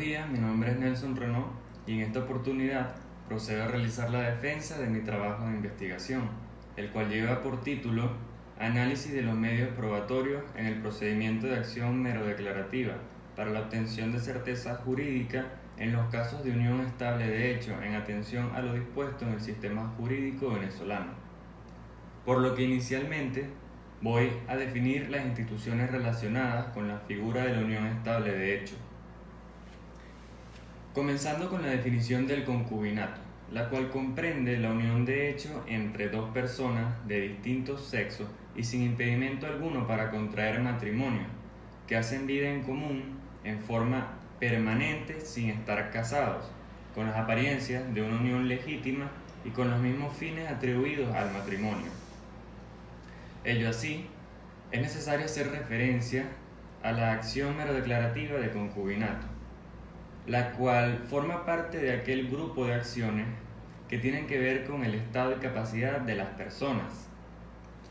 días, mi nombre es Nelson Renaud y en esta oportunidad procedo a realizar la defensa de mi trabajo de investigación, el cual lleva por título Análisis de los medios probatorios en el procedimiento de acción mero-declarativa para la obtención de certeza jurídica en los casos de unión estable de hecho en atención a lo dispuesto en el sistema jurídico venezolano. Por lo que inicialmente voy a definir las instituciones relacionadas con la figura de la unión estable de hecho. Comenzando con la definición del concubinato, la cual comprende la unión de hecho entre dos personas de distintos sexos y sin impedimento alguno para contraer matrimonio, que hacen vida en común en forma permanente sin estar casados, con las apariencias de una unión legítima y con los mismos fines atribuidos al matrimonio. Ello así, es necesario hacer referencia a la acción mero-declarativa de concubinato, la cual forma parte de aquel grupo de acciones que tienen que ver con el estado y capacidad de las personas,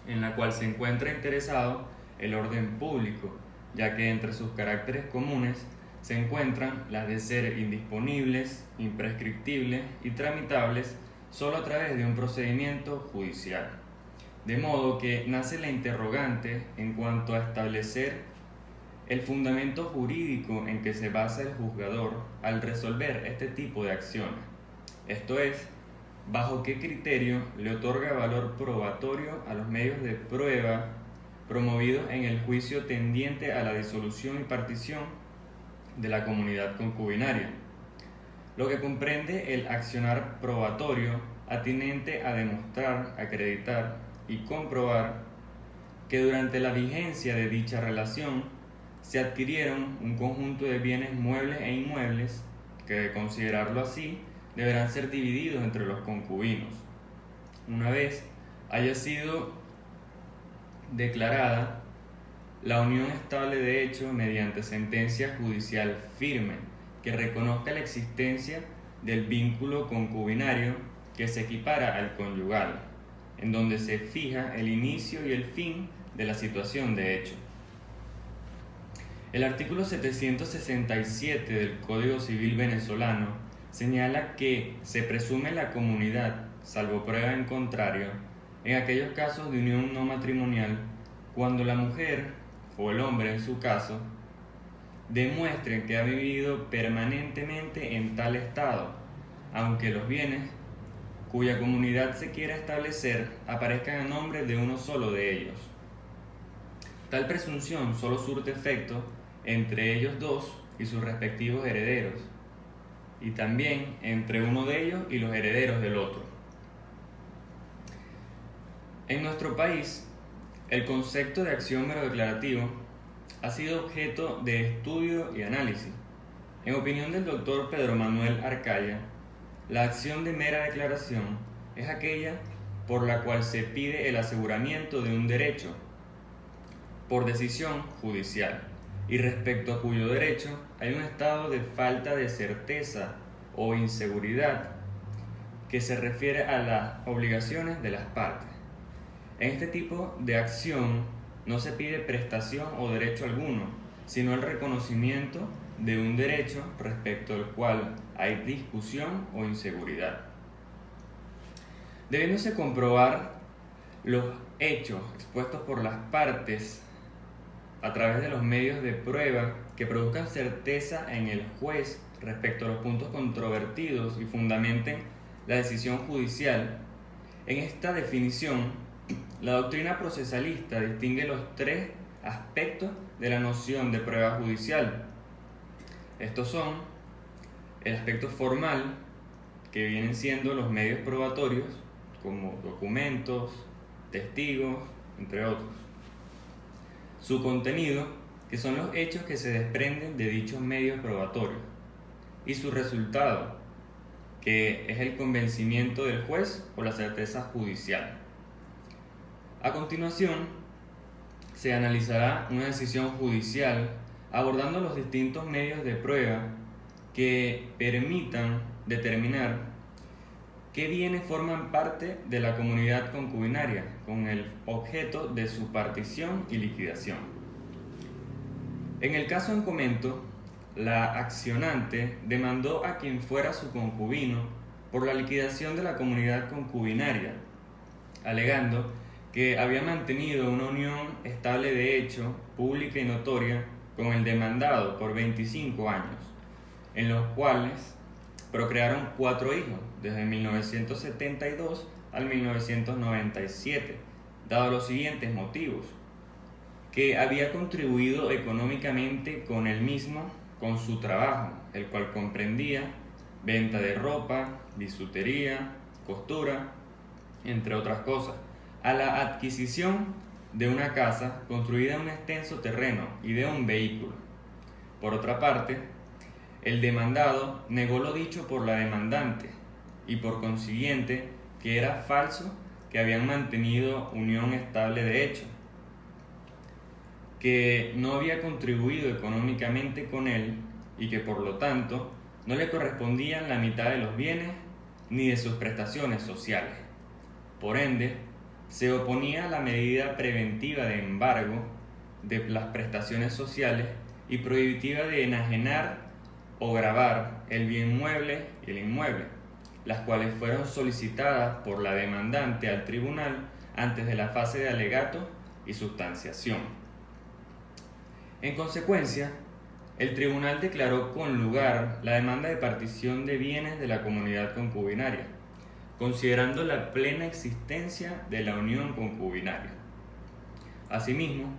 en la cual se encuentra interesado el orden público, ya que entre sus caracteres comunes se encuentran las de ser indisponibles, imprescriptibles y tramitables solo a través de un procedimiento judicial. De modo que nace la interrogante en cuanto a establecer el fundamento jurídico en que se basa el juzgador al resolver este tipo de acciones, esto es, bajo qué criterio le otorga valor probatorio a los medios de prueba promovidos en el juicio tendiente a la disolución y partición de la comunidad concubinaria, lo que comprende el accionar probatorio atinente a demostrar, acreditar y comprobar que durante la vigencia de dicha relación se adquirieron un conjunto de bienes muebles e inmuebles que, de considerarlo así, deberán ser divididos entre los concubinos. Una vez haya sido declarada la unión estable de hecho mediante sentencia judicial firme que reconozca la existencia del vínculo concubinario que se equipara al conyugal, en donde se fija el inicio y el fin de la situación de hecho. El artículo 767 del Código Civil venezolano señala que se presume la comunidad, salvo prueba en contrario, en aquellos casos de unión no matrimonial, cuando la mujer, o el hombre en su caso, demuestren que ha vivido permanentemente en tal estado, aunque los bienes cuya comunidad se quiera establecer aparezcan a nombre de uno solo de ellos. Tal presunción solo surte efecto entre ellos dos y sus respectivos herederos, y también entre uno de ellos y los herederos del otro. En nuestro país, el concepto de acción mero-declarativo ha sido objeto de estudio y análisis. En opinión del doctor Pedro Manuel Arcaya, la acción de mera declaración es aquella por la cual se pide el aseguramiento de un derecho por decisión judicial y respecto a cuyo derecho hay un estado de falta de certeza o inseguridad que se refiere a las obligaciones de las partes. En este tipo de acción no se pide prestación o derecho alguno, sino el reconocimiento de un derecho respecto al cual hay discusión o inseguridad. Debiéndose comprobar los hechos expuestos por las partes a través de los medios de prueba que produzcan certeza en el juez respecto a los puntos controvertidos y fundamenten la decisión judicial. En esta definición, la doctrina procesalista distingue los tres aspectos de la noción de prueba judicial. Estos son el aspecto formal, que vienen siendo los medios probatorios, como documentos, testigos, entre otros. Su contenido, que son los hechos que se desprenden de dichos medios probatorios. Y su resultado, que es el convencimiento del juez o la certeza judicial. A continuación, se analizará una decisión judicial abordando los distintos medios de prueba que permitan determinar qué bienes forman parte de la comunidad concubinaria con el objeto de su partición y liquidación. En el caso en comento, la accionante demandó a quien fuera su concubino por la liquidación de la comunidad concubinaria, alegando que había mantenido una unión estable de hecho, pública y notoria, con el demandado por 25 años, en los cuales procrearon 4 hijos, desde 1972 al 1997, dado los siguientes motivos: que había contribuido económicamente con él mismo, con su trabajo, el cual comprendía venta de ropa, bisutería, costura, entre otras cosas, a la adquisición de una casa construida en un extenso terreno y de un vehículo. Por otra parte, el demandado negó lo dicho por la demandante y por consiguiente que era falso que habían mantenido unión estable de hecho, que no había contribuido económicamente con él y que por lo tanto no le correspondían la mitad de los bienes ni de sus prestaciones sociales. Por ende, se oponía a la medida preventiva de embargo de las prestaciones sociales y prohibitiva de enajenar o gravar el bien mueble y el inmueble, las cuales fueron solicitadas por la demandante al tribunal antes de la fase de alegato y sustanciación. En consecuencia, el tribunal declaró con lugar la demanda de partición de bienes de la comunidad concubinaria, considerando la plena existencia de la unión concubinaria. Asimismo,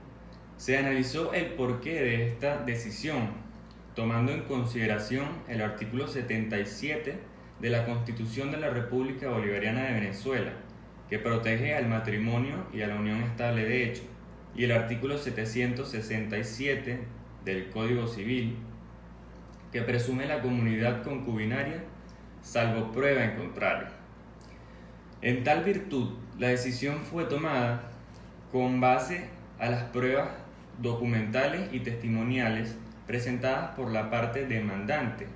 se analizó el porqué de esta decisión, tomando en consideración el artículo 77 de la Constitución de la República Bolivariana de Venezuela, que protege al matrimonio y a la unión estable de hecho, y el artículo 767 del Código Civil, que presume la comunidad concubinaria salvo prueba en contrario. En tal virtud, la decisión fue tomada con base a las pruebas documentales y testimoniales presentadas por la parte demandante,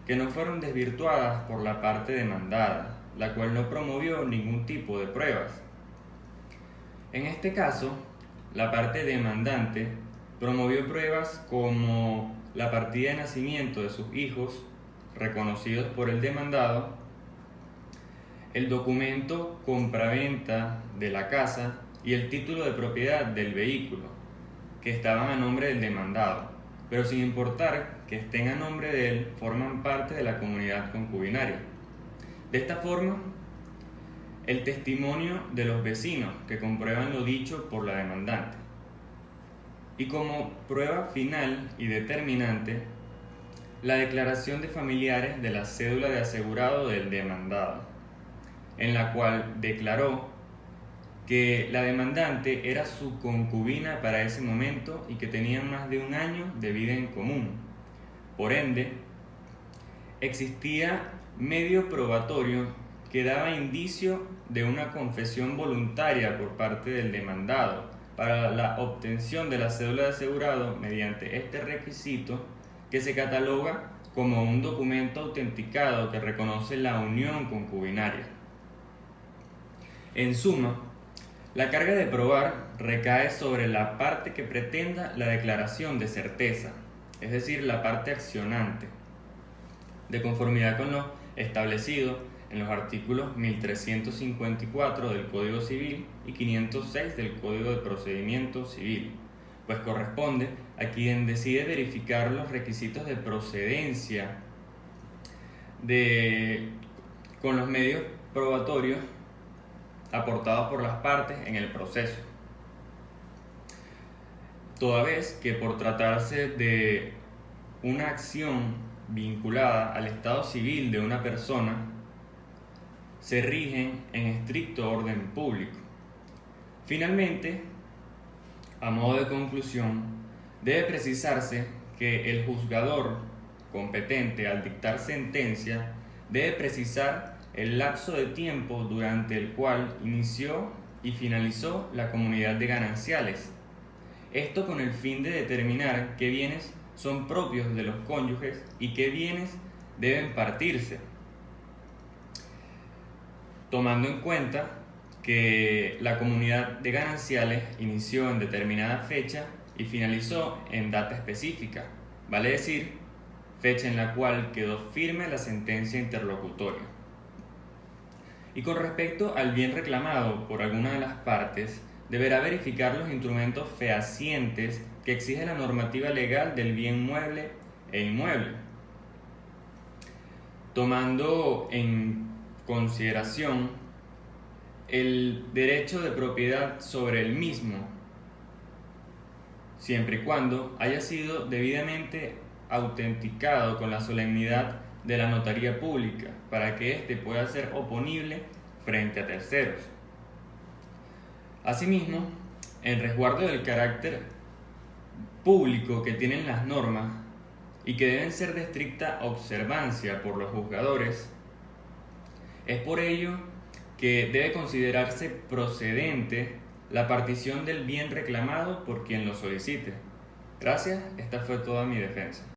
que no fueron desvirtuadas por la parte demandada, la cual no promovió ningún tipo de pruebas. En este caso, la parte demandante promovió pruebas como la partida de nacimiento de sus hijos, reconocidos por el demandado, el documento compraventa de la casa y el título de propiedad del vehículo, que estaban a nombre del demandado, pero sin importar que estén a nombre de él, forman parte de la comunidad concubinaria. De esta forma, el testimonio de los vecinos que comprueban lo dicho por la demandante. Y como prueba final y determinante, la declaración de familiares de la cédula de asegurado del demandado, en la cual declaró que la demandante era su concubina para ese momento y que tenían más de un año de vida en común. Por ende, existía medio probatorio que daba indicio de una confesión voluntaria por parte del demandado para la obtención de la cédula de asegurado mediante este requisito, que se cataloga como un documento autenticado que reconoce la unión concubinaria. En suma, la carga de probar recae sobre la parte que pretenda la declaración de certeza, es decir, la parte accionante, de conformidad con lo establecido en los artículos 1354 del Código Civil y 506 del Código de Procedimiento Civil, pues corresponde a quien decide verificar los requisitos de procedencia con los medios probatorios aportados por las partes en el proceso. Toda vez que por tratarse de una acción vinculada al estado civil de una persona, se rigen en estricto orden público. Finalmente, a modo de conclusión, debe precisarse que el juzgador competente al dictar sentencia debe precisar el lapso de tiempo durante el cual inició y finalizó la comunidad de gananciales. Esto con el fin de determinar qué bienes son propios de los cónyuges y qué bienes deben partirse, tomando en cuenta que la comunidad de gananciales inició en determinada fecha y finalizó en data específica. Vale decir fecha en la cual quedó firme la sentencia interlocutoria. Y con respecto al bien reclamado por alguna de las partes, deberá verificar los instrumentos fehacientes que exige la normativa legal del bien mueble e inmueble, tomando en consideración el derecho de propiedad sobre el mismo, siempre y cuando haya sido debidamente autenticado con la solemnidad de la notaría pública, para que éste pueda ser oponible frente a terceros. Asimismo, en resguardo del carácter público que tienen las normas y que deben ser de estricta observancia por los juzgadores, es por ello que debe considerarse procedente la partición del bien reclamado por quien lo solicite. Gracias, esta fue toda mi defensa.